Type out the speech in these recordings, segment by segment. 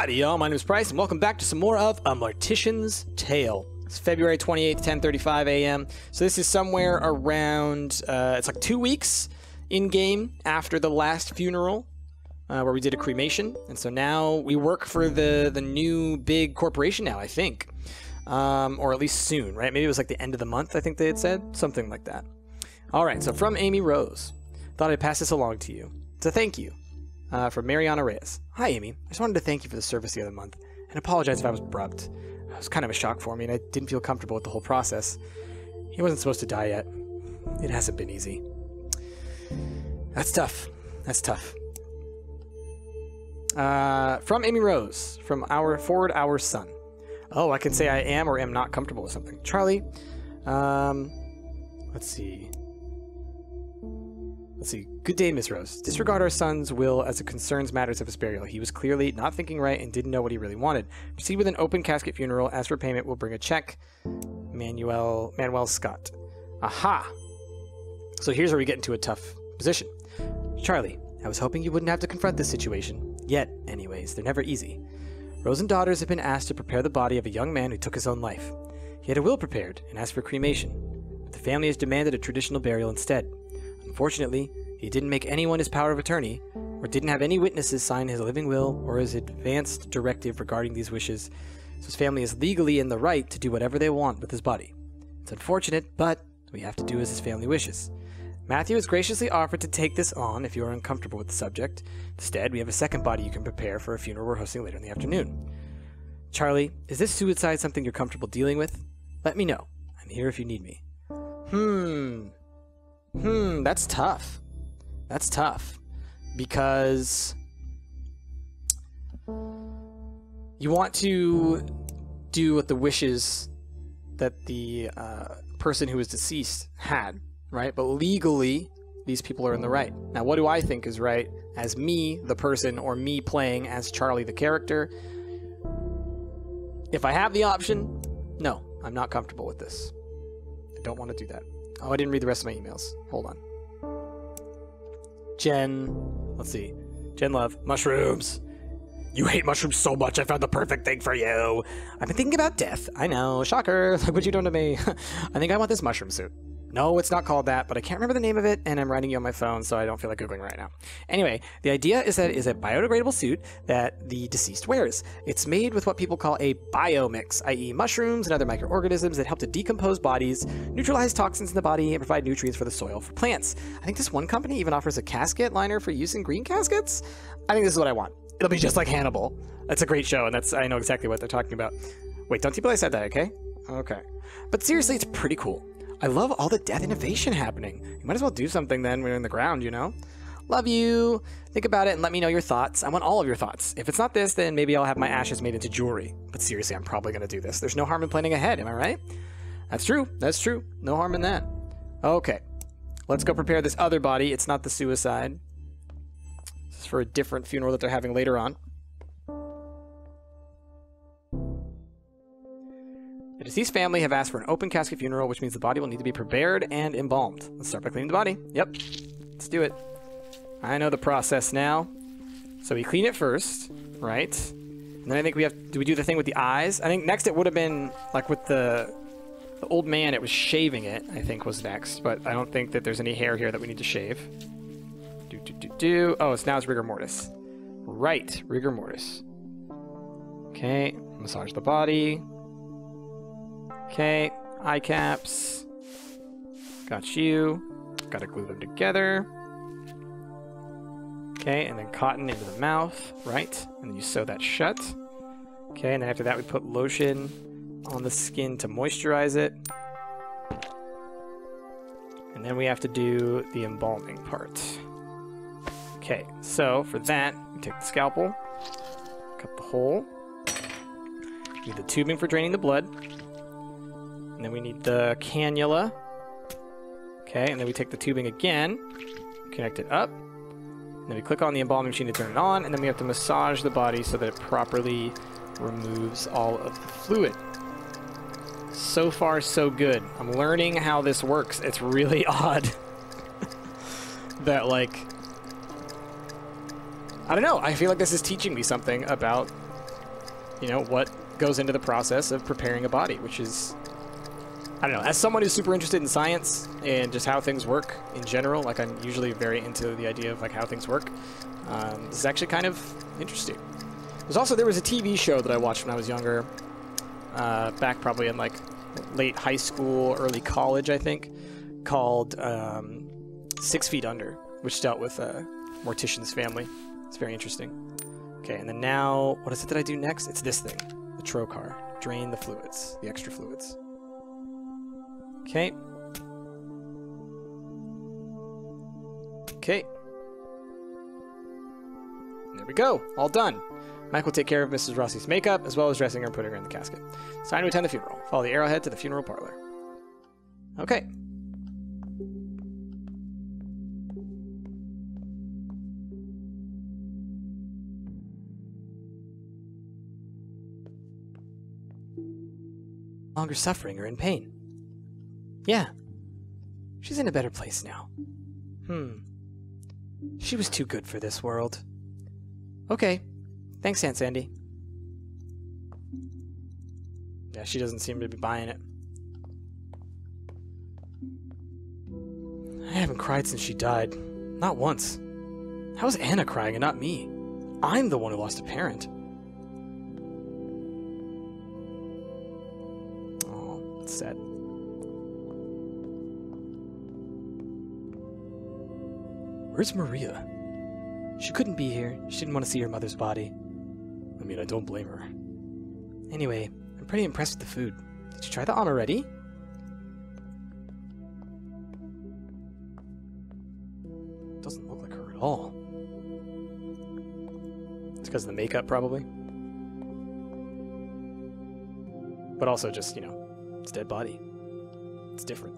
Howdy, y'all. My name is Bryce, and welcome back to some more of A Mortician's Tale. It's February 28th, 10:35 a.m. So this is somewhere around, it's like 2 weeks in-game after the last funeral, where we did a cremation. And so now we work for the new big corporation now, I think. Or at least soon, right? Maybe it was like the end of the month, I think they had said. Something like that. All right, so from Amy Rose. Thought I'd pass this along to you. It's a thank you. From Mariana Reyes. Hi, Amy. I just wanted to thank you for the service the other month and apologize if I was abrupt. It was kind of a shock for me, and I didn't feel comfortable with the whole process. He wasn't supposed to die yet. It hasn't been easy. That's tough. That's tough. From Amy Rose. From our son. Oh, I can say I am or am not comfortable with something. Charlie. Let's see. Good day, Miss Rose. Disregard our son's will as it concerns matters of his burial. He was clearly not thinking right and didn't know what he really wanted. Proceed with an open casket funeral. As for payment, we'll bring a check. Manuel Scott. Aha! So here's where we get into a tough position. Charlie, I was hoping you wouldn't have to confront this situation. Yet, anyways, they're never easy. Rose and daughters have been asked to prepare the body of a young man who took his own life. He had a will prepared and asked for cremation, but the family has demanded a traditional burial instead. Unfortunately, he didn't make anyone his power of attorney, or didn't have any witnesses sign his living will or his advanced directive regarding these wishes, so his family is legally in the right to do whatever they want with his body. It's unfortunate, but we have to do as his family wishes. Matthew has graciously offered to take this on if you are uncomfortable with the subject. Instead, we have a second body you can prepare for a funeral we're hosting later in the afternoon. Charlie, is this suicide something you're comfortable dealing with? Let me know. I'm here if you need me. That's tough. That's tough. Because you want to do what the wishes that the person who was deceased had, right? But legally, these people are in the right. Now, what do I think is right as me, the person, or me playing as Charlie, the character? If I have the option, no, I'm not comfortable with this. I don't want to do that. Oh, I didn't read the rest of my emails. Hold on. Let's see. Jen Love, mushrooms. You hate mushrooms so much, I found the perfect thing for you. I've been thinking about death. I know, shocker. Look what you done to me. I think I want this mushroom suit. No, it's not called that, but I can't remember the name of it, and I'm writing you on my phone, so I don't feel like Googling right now. Anyway, the idea is that it is a biodegradable suit that the deceased wears. It's made with what people call a biomix, i.e. mushrooms and other microorganisms that help to decompose bodies, neutralize toxins in the body, and provide nutrients for the soil for plants. I think this one company even offers a casket liner for use in green caskets. I think this is what I want. It'll be just like Hannibal. That's a great show, and I know exactly what they're talking about. Wait, don't you believe I said that, okay? Okay. But seriously, it's pretty cool. I love all the death innovation happening. You might as well do something then when you're in the ground, you know? Love you. Think about it and let me know your thoughts. I want all of your thoughts. If it's not this, then maybe I'll have my ashes made into jewelry. But seriously, I'm probably going to do this. There's no harm in planning ahead, am I right? That's true. That's true. No harm in that. Okay. Let's go prepare this other body. It's not the suicide. This is for a different funeral that they're having later on. The deceased family have asked for an open casket funeral, which means the body will need to be prepared and embalmed. Let's start by cleaning the body. Yep. Let's do it. I know the process now. So we clean it first, right? And then I think we have... Do we do the thing with the eyes? I think next it would have been, like with the old man, it was shaving it, I think was next. But I don't think that there's any hair here that we need to shave. Oh, now it's rigor mortis. Right, rigor mortis. Okay, massage the body. Okay, eye caps. Got you. Gotta glue them together. Okay, and then cotton into the mouth, right? And then you sew that shut. Okay, and then after that we put lotion on the skin to moisturize it. And then we have to do the embalming part. Okay, so for that, we take the scalpel, cut the hole. We need the tubing for draining the blood. And then we need the cannula. Okay, and then we take the tubing again, connect it up. And then we click on the embalming machine to turn it on, and then we have to massage the body so that it properly removes all of the fluid. So far, so good. I'm learning how this works. It's really odd that, like, I don't know. I feel like this is teaching me something about you know, what goes into the process of preparing a body, which is, I don't know, as someone who's super interested in science and just how things work in general, like I'm usually very into the idea of like how things work, this is actually kind of interesting. There was a TV show that I watched when I was younger, back probably in like late high school, early college, I think, called 6 Feet Under, which dealt with Mortician's family. It's very interesting. Okay, and then now, what is it that I do next? It's this thing, the trocar. Drain the fluids, the extra fluids. Okay. Okay. There we go, all done. Mike will take care of Mrs. Rossi's makeup, as well as dressing her and putting her in the casket. It's time to attend the funeral. Follow the arrowhead to the funeral parlor. Okay. No longer suffering or in pain. Yeah. She's in a better place now. She was too good for this world. Okay. Thanks, Aunt Sandy. Yeah, she doesn't seem to be buying it. I haven't cried since she died. Not once. How is Anna crying and not me? I'm the one who lost a parent. Oh, that's sad. Where's Maria? She couldn't be here. She didn't want to see her mother's body. I mean, I don't blame her. Anyway, I'm pretty impressed with the food. Did you try the amaretti? Doesn't look like her at all. It's because of the makeup, probably. But also just, you know, it's a dead body. It's different.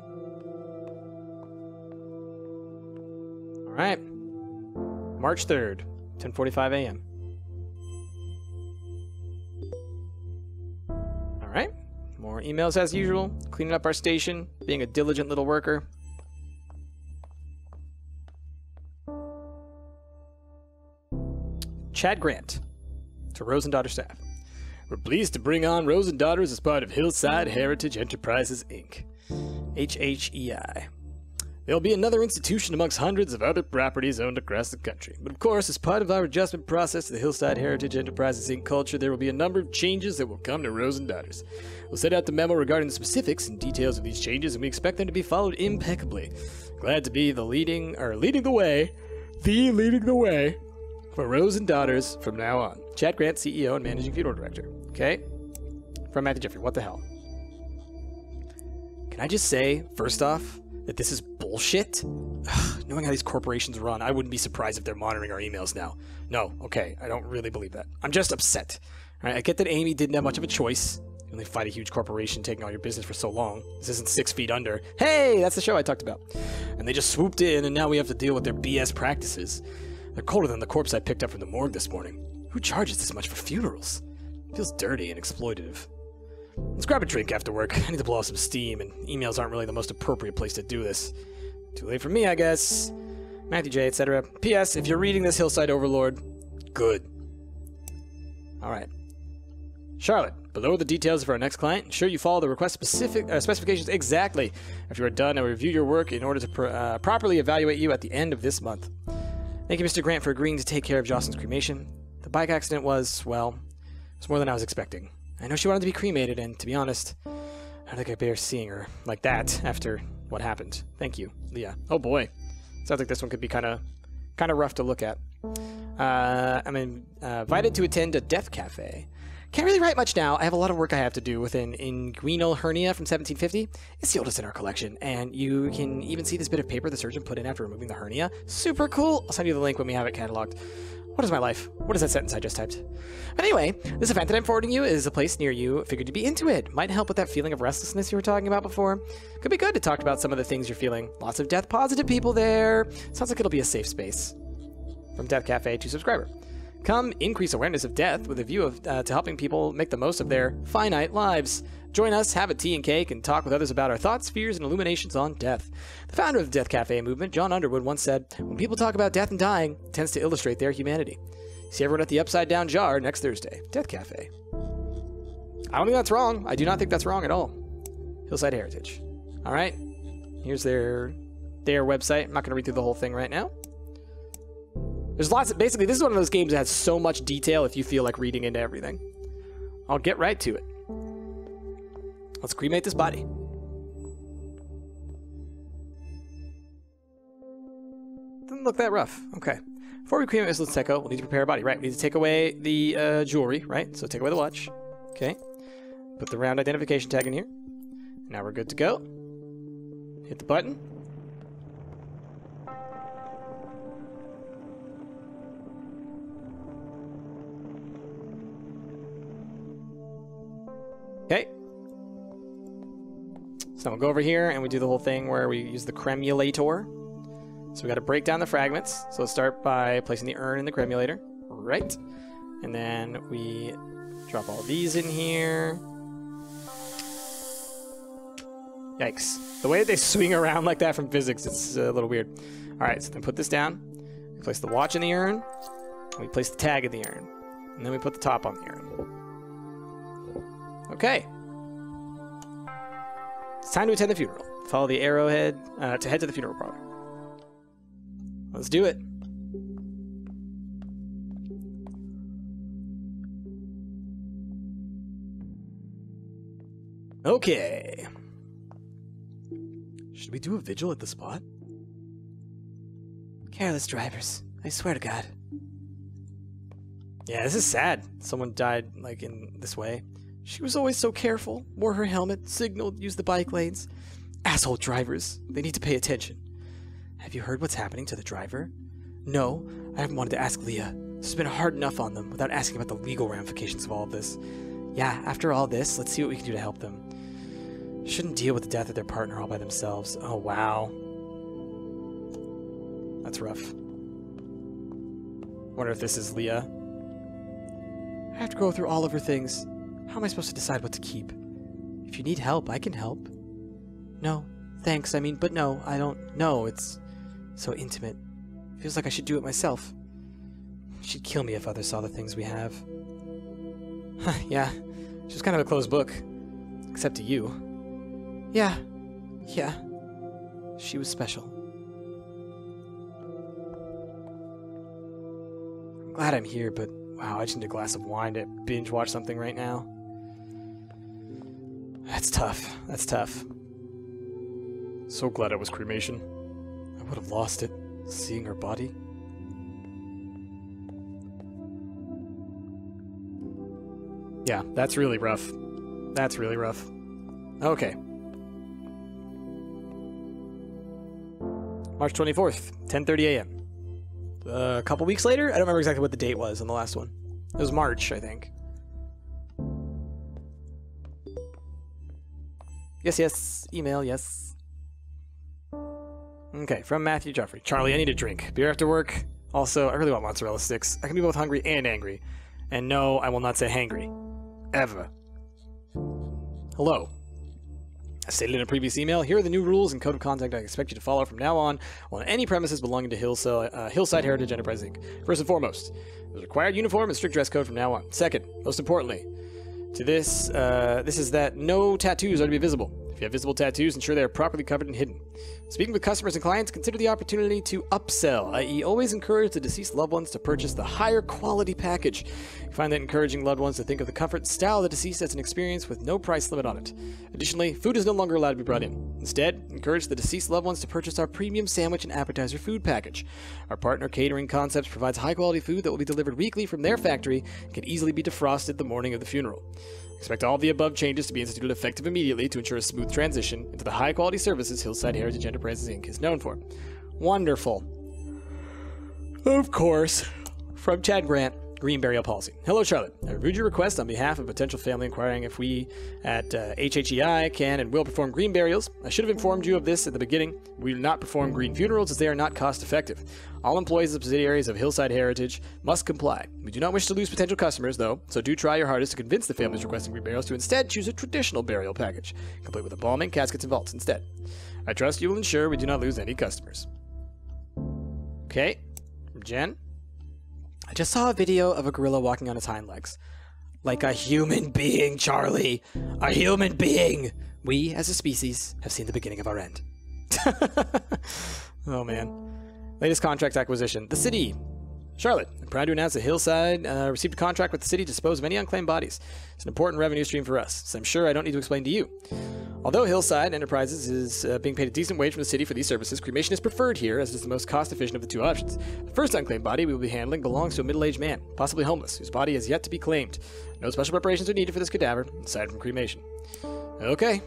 Alright. March 3rd, 10:45 a.m. Alright. More emails as usual. Cleaning up our station. Being a diligent little worker. Chad Grant to Rose and Daughter staff. We're pleased to bring on Rose and Daughters as part of Hillside Heritage Enterprises, Inc. HHEI. There'll be another institution amongst hundreds of other properties owned across the country. But of course, as part of our adjustment process to the Hillside Heritage Enterprises, Inc. culture, there will be a number of changes that will come to Rose and Daughters. We'll send out the memo regarding the specifics and details of these changes, and we expect them to be followed impeccably. Glad to be leading the way for Rose and Daughters from now on. Chad Grant, CEO and Managing Funeral Director. Okay? From Matthew Jeffrey, what the hell? Can I just say, first off, that this is bullshit? Ugh, knowing how these corporations run, I wouldn't be surprised if they're monitoring our emails now. No, okay, I don't really believe that. I'm just upset. All right, I get that Amy didn't have much of a choice. You only fight a huge corporation taking all your business for so long. This isn't 6 Feet Under. Hey, that's the show I talked about. And they just swooped in, and now we have to deal with their BS practices. They're colder than the corpse I picked up from the morgue this morning. Who charges this much for funerals? It feels dirty and exploitative. Let's grab a drink after work. I need to blow off some steam, and emails aren't really the most appropriate place to do this. Too late for me, I guess. Matthew J., etc. P.S. If you're reading this, Hillside Overlord, good. Alright. Charlotte, below are the details of our next client. Ensure you follow the request specifications exactly. After you are done, I will review your work in order to properly evaluate you at the end of this month. Thank you, Mr. Grant, for agreeing to take care of Jocelyn's cremation. The bike accident was, well, it's more than I was expecting. I know she wanted to be cremated, and to be honest, I don't think I bear seeing her like that after what happened. Thank you, Leah. Oh boy. Sounds like this one could be kind of rough to look at. I'm invited to attend a death cafe. Can't really write much now. I have a lot of work I have to do with an inguinal hernia from 1750. It's the oldest in our collection, and you can even see this bit of paper the surgeon put in after removing the hernia. Super cool. I'll send you the link when we have it cataloged. What is my life? What is that sentence I just typed? But anyway, this event that I'm forwarding you is a place near you. Figured you'd be into it. Might help with that feeling of restlessness you were talking about before. Could be good to talk about some of the things you're feeling. Lots of death-positive people there. Sounds like it'll be a safe space. From Death Cafe to subscriber. Come increase awareness of death with a view of to helping people make the most of their finite lives. Join us, have a tea and cake, and talk with others about our thoughts, fears, and illuminations on death. The founder of the Death Cafe movement, John Underwood, once said, when people talk about death and dying, it tends to illustrate their humanity. See everyone at the Upside Down Jar next Thursday. Death Cafe. I don't think that's wrong. I do not think that's wrong at all. Hillside Heritage. All right. Here's their website. I'm not going to read through the whole thing right now. There's lots of... Basically, this is one of those games that has so much detail if you feel like reading into everything. I'll get right to it. Let's cremate this body. Doesn't look that rough. Okay. Before we cremate Miss Luteko, we'll need to prepare a body. Right, we need to take away the jewelry, right? So take away the watch. Okay. Put the round identification tag in here. Now we're good to go. Hit the button. Okay. So we'll go over here and we do the whole thing where we use the cremulator. So we got to break down the fragments. So let's start by placing the urn in the cremulator. Right. And then we drop all these in here. Yikes. The way that they swing around like that from physics, it's a little weird. Alright, so then put this down. We place the watch in the urn. We place the tag in the urn. And then we put the top on the urn. Okay. It's time to attend the funeral. Follow the arrowhead to head to the funeral parlor. Let's do it. Okay. Should we do a vigil at the spot? Careless drivers. I swear to God. Yeah, this is sad. Someone died, like, in this way. She was always so careful. Wore her helmet, signaled, used the bike lanes. Asshole drivers. They need to pay attention. Have you heard what's happening to the driver? No, I haven't wanted to ask Leah. This has been hard enough on them without asking about the legal ramifications of all of this. Yeah, after all this, let's see what we can do to help them. Shouldn't deal with the death of their partner all by themselves. Oh, wow. That's rough. Wonder if this is Leah. I have to go through all of her things. How am I supposed to decide what to keep? If you need help, I can help. No, thanks. I mean, but no, I don't know. It's so intimate. Feels like I should do it myself. She'd kill me if others saw the things we have. Yeah, she was kind of a closed book. Except to you. Yeah. She was special. I'm glad I'm here, but wow, I just need a glass of wine to binge watch something right now. That's tough. That's tough. So glad it was cremation. I would have lost it, seeing her body. Yeah, that's really rough. That's really rough. Okay. March 24th, 10:30 a.m. A couple weeks later? I don't remember exactly what the date was on the last one. It was March, I think. Yes. Email, yes. Okay, from Matthew Jeffrey. Charlie, I need a drink. Beer after work? Also, I really want mozzarella sticks. I can be both hungry and angry. And no, I will not say hangry. Ever. Hello. As stated in a previous email, here are the new rules and code of conduct I expect you to follow from now on any premises belonging to Hillside Heritage Enterprise Inc. First and foremost, there's a required uniform and strict dress code from now on. Second, most importantly, to this is that no tattoos are to be visible. If you have visible tattoos, ensure they are properly covered and hidden. Speaking with customers and clients, consider the opportunity to upsell, i.e. always encourage the deceased loved ones to purchase the higher quality package. You find that encouraging loved ones to think of the comfort and style of the deceased as an experience with no price limit on it. Additionally, food is no longer allowed to be brought in. Instead, encourage the deceased loved ones to purchase our premium sandwich and appetizer food package. Our partner Catering Concepts provides high-quality food that will be delivered weekly from their factory and can easily be defrosted the morning of the funeral. Expect all of the above changes to be instituted effective immediately to ensure a smooth transition into the high-quality services Hillside Heritage Enterprises Inc. is known for. Wonderful. Of course. From Chad Grant, Green Burial Policy. Hello, Charlotte. I reviewed your request on behalf of a potential family inquiring if we at HHEI can and will perform green burials. I should have informed you of this at the beginning. We do not perform green funerals as they are not cost-effective. All employees of subsidiaries of Hillside Heritage must comply. We do not wish to lose potential customers, though, so do try your hardest to convince the families requesting green burials to instead choose a traditional burial package, complete with embalming, caskets, and vaults instead. I trust you will ensure we do not lose any customers. Okay. From Jen. I just saw a video of a gorilla walking on its hind legs. Like a human being, Charlie. A human being. We, as a species, have seen the beginning of our end. Oh, man. Latest contract acquisition. The city. Charlotte, I'm proud to announce that Hillside received a contract with the city to dispose of any unclaimed bodies. It's an important revenue stream for us, so I'm sure I don't need to explain to you. Although Hillside Enterprises is being paid a decent wage from the city for these services, cremation is preferred here, as it is the most cost-efficient of the two options. The first unclaimed body we will be handling belongs to a middle-aged man, possibly homeless, whose body has yet to be claimed. No special preparations are needed for this cadaver, aside from cremation. Okay.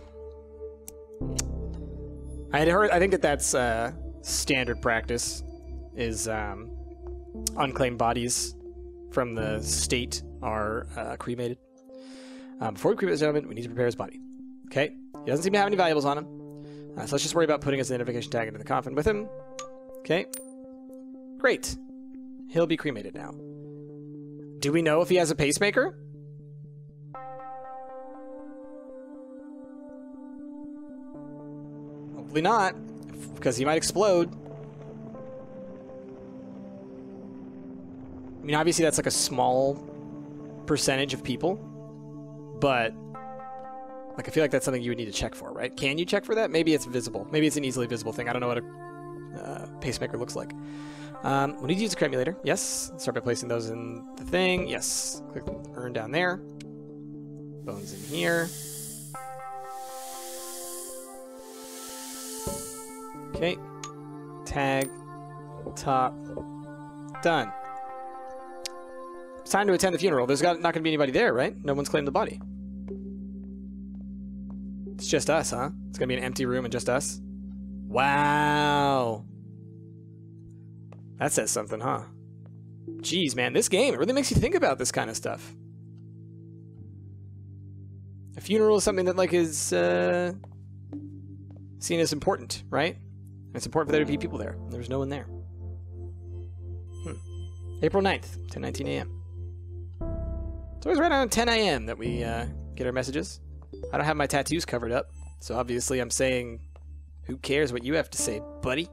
I think that's standard practice, is unclaimed bodies from the state are cremated. Before we cremate this gentleman, we need to prepare his body. Okay? He doesn't seem to have any valuables on him. So let's just worry about putting his identification tag into the coffin with him. Okay. Great. He'll be cremated now. Do we know if he has a pacemaker? Hopefully not, because he might explode. I mean, obviously that's like a small percentage of people, but like I feel like that's something you would need to check for, right? Can you check for that? Maybe it's visible. Maybe it's an easily visible thing. I don't know what a pacemaker looks like. We need to use a cremulator. Yes. Start by placing those in the thing. Yes. Click the urn down there. Bones in here. Okay. Tag. Top. Done. It's time to attend the funeral. There's not going to be anybody there, right? No one's claimed the body. It's just us, huh? It's going to be an empty room and just us? Wow. That says something, huh? Jeez, man, this game, it really makes you think about this kind of stuff. A funeral is something that, like, is seen as important, right? And it's important for there to be people there. There's no one there. April 9th, 10:19 a.m. It's always right around 10 a.m. that we get our messages. I don't have my tattoos covered up, so obviously I'm saying, who cares what you have to say, buddy?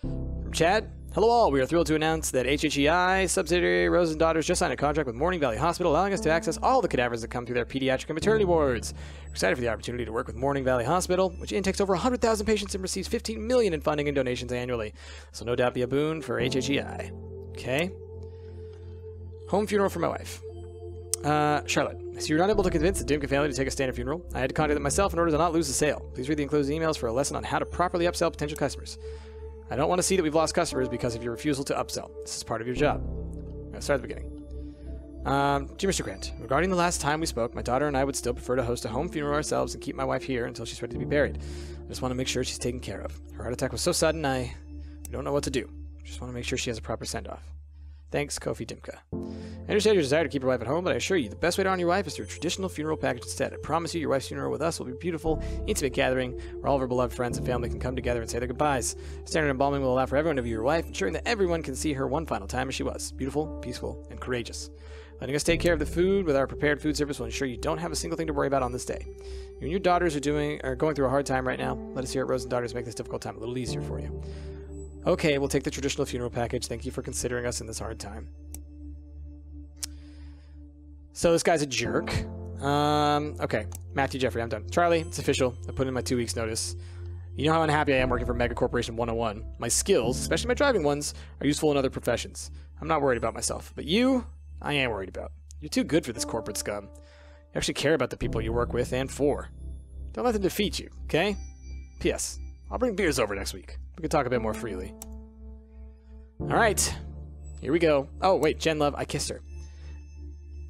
From Chad, hello all. We are thrilled to announce that HHEI subsidiary Rose & Daughters just signed a contract with Morning Valley Hospital, allowing us to access all the cadavers that come through their pediatric and maternity wards. We're excited for the opportunity to work with Morning Valley Hospital, which intakes over 100,000 patients and receives $15 million in funding and donations annually. This will no doubt be a boon for HHEI. Okay. Home funeral for my wife. Charlotte, so you're not able to convince the Dimka family to take a standard funeral. I had to contact them myself in order to not lose the sale. Please read the enclosed emails for a lesson on how to properly upsell potential customers. I don't want to see that we've lost customers because of your refusal to upsell. This is part of your job. Let's start at the beginning. Dear Mr. Grant, regarding the last time we spoke, my daughter and I would still prefer to host a home funeral ourselves and keep my wife here until she's ready to be buried. I just want to make sure she's taken care of. Her heart attack was so sudden, we don't know what to do. Just want to make sure she has a proper send-off. Thanks, Kofi Dimka. I understand your desire to keep your wife at home, but I assure you, the best way to honor your wife is through a traditional funeral package instead. I promise you, your wife's funeral with us will be a beautiful, intimate gathering where all of her beloved friends and family can come together and say their goodbyes. Standard embalming will allow for everyone to view your wife, ensuring that everyone can see her one final time as she was. Beautiful, peaceful, and courageous. Letting us take care of the food with our prepared food service will ensure you don't have a single thing to worry about on this day. You and your daughters are going through a hard time right now. Let us here at Rose & Daughters make this difficult time a little easier for you. Okay, we'll take the traditional funeral package. Thank you for considering us in this hard time. So this guy's a jerk. Okay. Matthew Jeffrey, I'm done. Charlie, it's official. I put in my 2 weeks notice. You know how unhappy I am working for Mega Corporation 101. My skills, especially my driving ones, are useful in other professions. I'm not worried about myself. But you, I am worried about. You're too good for this corporate scum. You actually care about the people you work with and for. Don't let them defeat you, okay? P.S. I'll bring beers over next week. We can talk a bit more freely. Alright. Here we go. Oh, wait, Jen Love, I kissed her.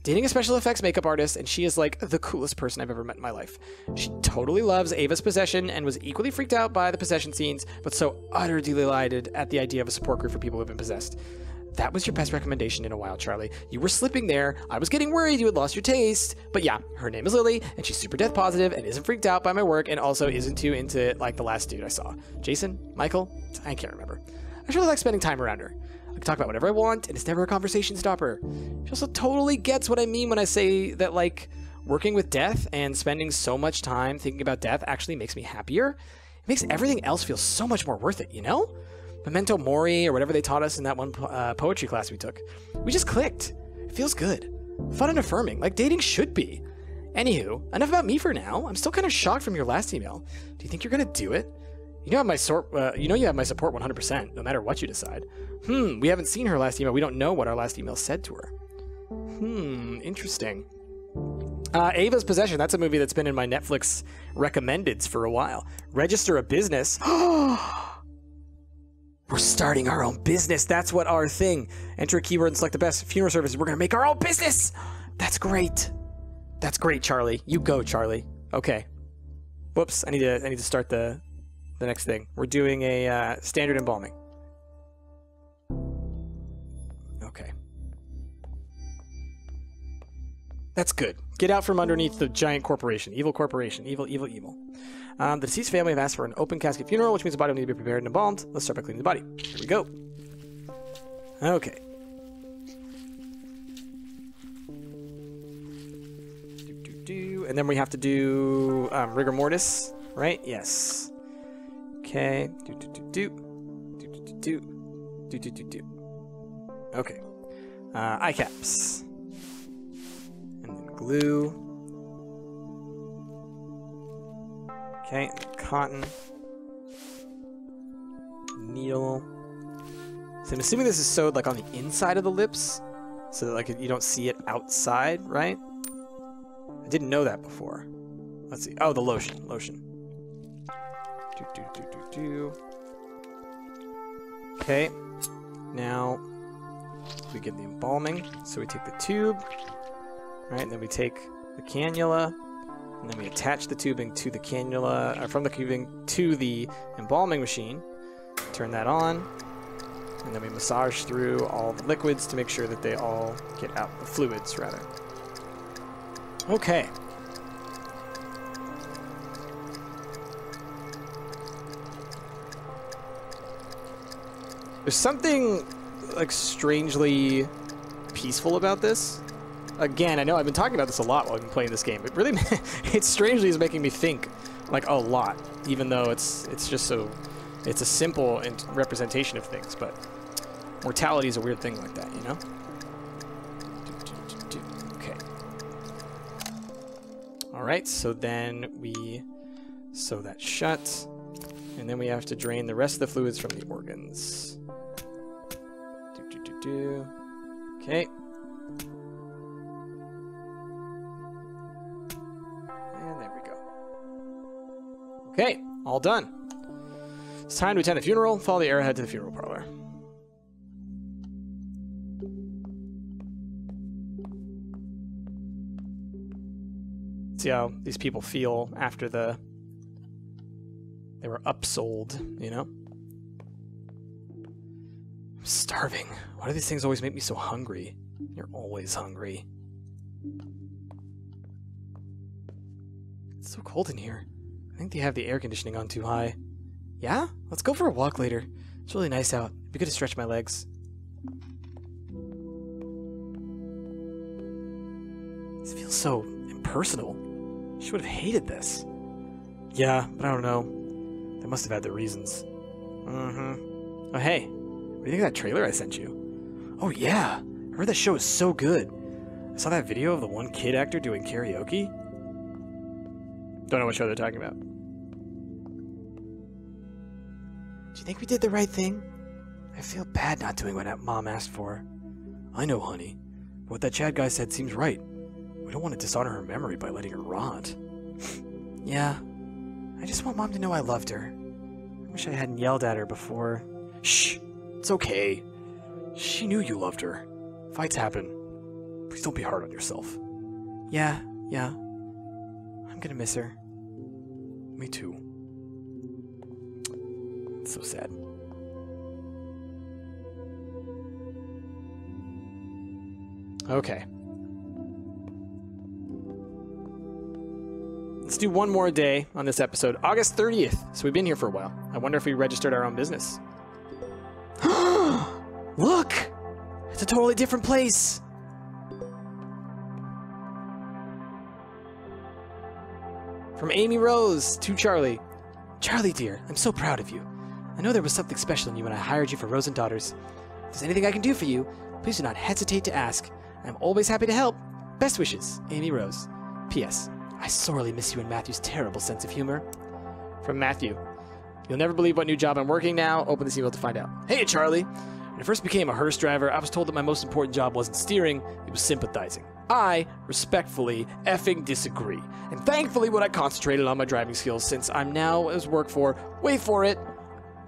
Dating a special effects makeup artist, and she is like the coolest person I've ever met in my life. She totally loves Ava's possession and was equally freaked out by the possession scenes, but so utterly delighted at the idea of a support group for people who have been possessed. That was your best recommendation in a while, Charlie. You were slipping there. I was getting worried you had lost your taste. But yeah, her name is Lily, and she's super death positive and isn't freaked out by my work and also isn't too into, like, the last dude I saw. Jason? Michael? I can't remember. I just really like spending time around her. I can talk about whatever I want, and it's never a conversation stopper. She also totally gets what I mean when I say that, like, working with death and spending so much time thinking about death actually makes me happier. It makes everything else feel so much more worth it, you know? Memento Mori, or whatever they taught us in that one poetry class we took. We just clicked. It feels good. Fun and affirming, like dating should be. Anywho, enough about me for now. I'm still kind of shocked from your last email. Do you think you're gonna do it? You know you have my support 100%, no matter what you decide. We haven't seen her last email. We don't know what our last email said to her. Interesting. Ava's Possession, that's a movie that's been in my Netflix recommendeds for a while. Register a business. We're starting our own business. That's what our thing. Enter a keyword and select the best funeral services. We're gonna make our own business. That's great. That's great, Charlie. You go, Charlie. Okay. Whoops. I need to start the next thing. We're doing a standard embalming. Okay. That's good. Get out from underneath the giant corporation. Evil corporation. Evil, evil, evil. The deceased family have asked for an open casket funeral, which means the body will need to be prepared and embalmed. Let's start by cleaning the body. Here we go. Okay. And then we have to do rigor mortis, right? Yes. Okay. Okay. Eye caps. And then glue. Okay. Cotton. Needle. So I'm assuming this is sewed like on the inside of the lips, so that like you don't see it outside, right? I didn't know that before. Let's see. Oh, the lotion. Lotion. Okay. Now we get the embalming. So we take the tube, right? And then we take the cannula, and then we attach the tubing to the cannula, from the tubing to the embalming machine. Turn that on, and then we massage through all the liquids to make sure that they all get out, the fluids rather. Okay. There's something like strangely peaceful about this. Again, I know I've been talking about this a lot while I've been playing this game. It really, it strangely is making me think like a lot, even though it's just so, it's a simple representation of things. But mortality is a weird thing like that, you know? Alright, so then we sew that shut, and then we have to drain the rest of the fluids from the organs. Okay. And there we go. Okay, all done. It's time to attend the funeral. Follow the arrowhead to the funeral parlor. See how these people feel after they were upsold, you know? I'm starving. Why do these things always make me so hungry? You're always hungry. It's so cold in here. I think they have the air conditioning on too high. Yeah? Let's go for a walk later. It's really nice out. It'd be good to stretch my legs. This feels so impersonal. She would have hated this. Yeah, but I don't know. They must have had their reasons. Oh, hey. What do you think of that trailer I sent you? Oh, yeah. I heard that show is so good. I saw that video of the one kid actor doing karaoke. Don't know what show they're talking about. Do you think we did the right thing? I feel bad not doing what Mom asked for. I know, honey. But what that Chad guy said seems right. We don't want to dishonor her memory by letting her rot. Yeah. I just want Mom to know I loved her. I wish I hadn't yelled at her before. Shh! It's okay. She knew you loved her. Fights happen. Please don't be hard on yourself. Yeah. I'm gonna miss her. Me too. It's so sad. Okay. Let's do one more day on this episode. August 30th. So we've been here for a while. I wonder if we registered our own business. Look! It's a totally different place. From Amy Rose to Charlie. Charlie, dear, I'm so proud of you. I know there was something special in you when I hired you for Rose and Daughters. If there's anything I can do for you, please do not hesitate to ask. I'm always happy to help. Best wishes, Amy Rose. P.S. I sorely miss you and Matthew's terrible sense of humor. From Matthew. You'll never believe what new job I'm working now. Open this email to find out. Hey, Charlie. When I first became a hearse driver, I was told that my most important job wasn't steering, it was sympathizing. I respectfully effing disagree. And thankfully when I concentrated on my driving skills, since I'm now as work for, wait for it,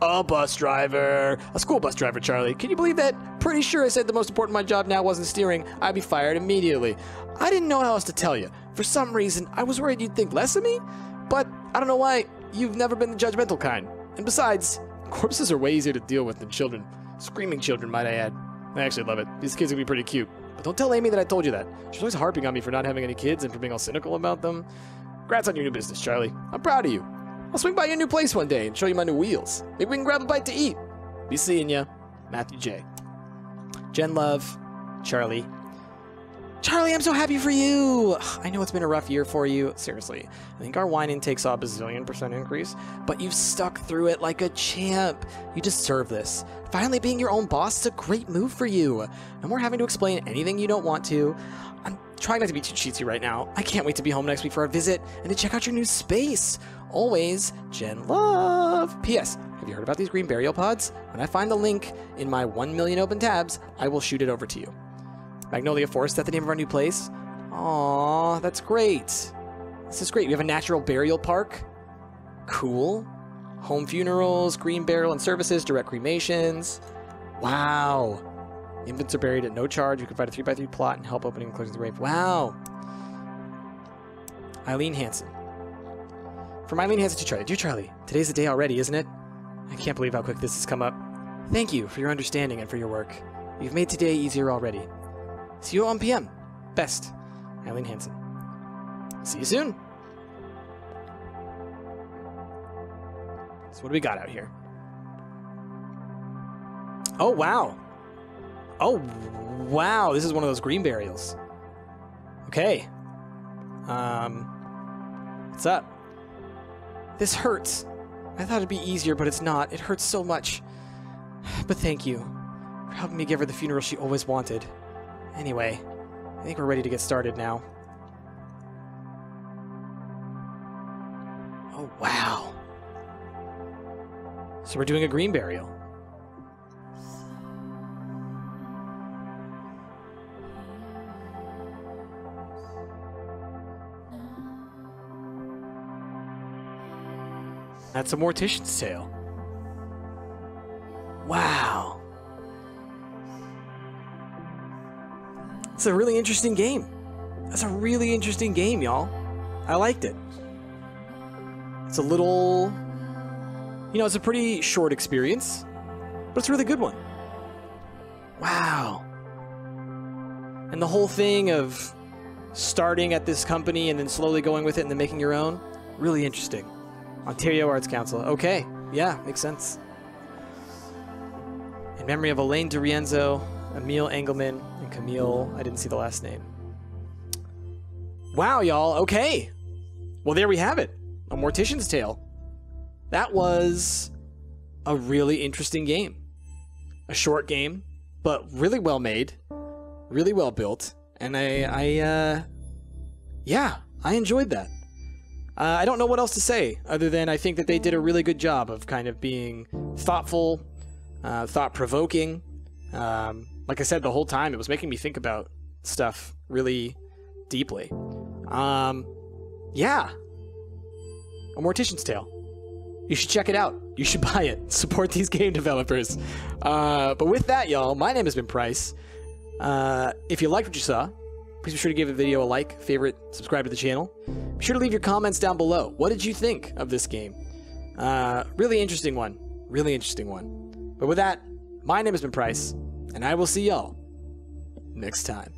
a bus driver. A school bus driver, Charlie. Can you believe that? Pretty sure I said the most important my job now wasn't steering. I'd be fired immediately. I didn't know how else to tell you. For some reason, I was worried you'd think less of me, but I don't know why. You've never been the judgmental kind. And besides, corpses are way easier to deal with than children. Screaming children, might I add. I actually love it. These kids are gonna be pretty cute. But don't tell Amy that I told you that. She's always harping on me for not having any kids and for being all cynical about them. Congrats on your new business, Charlie. I'm proud of you. I'll swing by your new place one day and show you my new wheels. Maybe we can grab a bite to eat. Be seeing ya. Matthew J. Jen Love. Charlie. Charlie, I'm so happy for you. I know it's been a rough year for you. Seriously. I think our wine intake saw a bazillion% increase, but you've stuck through it like a champ. You deserve this. Finally being your own boss is a great move for you. No more having to explain anything you don't want to. I'm trying not to be too cheesy right now. I can't wait to be home next week for our visit and to check out your new space. Always, Jen Love. P.S. Have you heard about these green burial pods? When I find the link in my 1 million open tabs, I will shoot it over to you. Magnolia Forest, is that the name of our new place? Aww, that's great. This is great. We have a natural burial park. Cool. Home funerals, green burial and services, direct cremations. Wow. Infants are buried at no charge. You can find a 3x3 plot and help opening and closing the grave. Wow. Eileen Hansen. From Eileen Hansen to Charlie. Dear Charlie, today's the day already, isn't it? I can't believe how quick this has come up. Thank you for your understanding and for your work. You've made today easier already. See you at 1 p.m. Best, Eileen Hansen. See you soon. So what do we got out here? Oh, wow. Oh, wow. This is one of those green burials. Okay. What's up? This hurts. I thought it'd be easier, but it's not. It hurts so much. But thank you for helping me give her the funeral she always wanted. Anyway, I think we're ready to get started now. Oh, wow. So we're doing a green burial. That's a Mortician's Tale. Wow. It's a really interesting game. That's a really interesting game, y'all. I liked it. It's a little... You know, it's a pretty short experience, but it's a really good one. Wow. And the whole thing of starting at this company and then slowly going with it and then making your own, really interesting. Ontario Arts Council. Okay. Yeah, makes sense. In memory of Elaine DiRienzo, Emil Engelman, and Camille, I didn't see the last name. Wow, y'all. Okay. Well, there we have it. A Mortician's Tale. That was a really interesting game. A short game, but really well made, really well built, and yeah, I enjoyed that. I don't know what else to say other than I think that they did a really good job of kind of being thoughtful, thought-provoking. Like I said, the whole time it was making me think about stuff really deeply. Yeah. A Mortician's Tale. You should check it out. You should buy it. Support these game developers. But with that, y'all, my name has been Price. If you liked what you saw, please be sure to give the video a like, favorite, subscribe to the channel. Be sure to leave your comments down below. What did you think of this game? Really interesting one. Really interesting one. But with that, my name has been Price, and I will see y'all next time.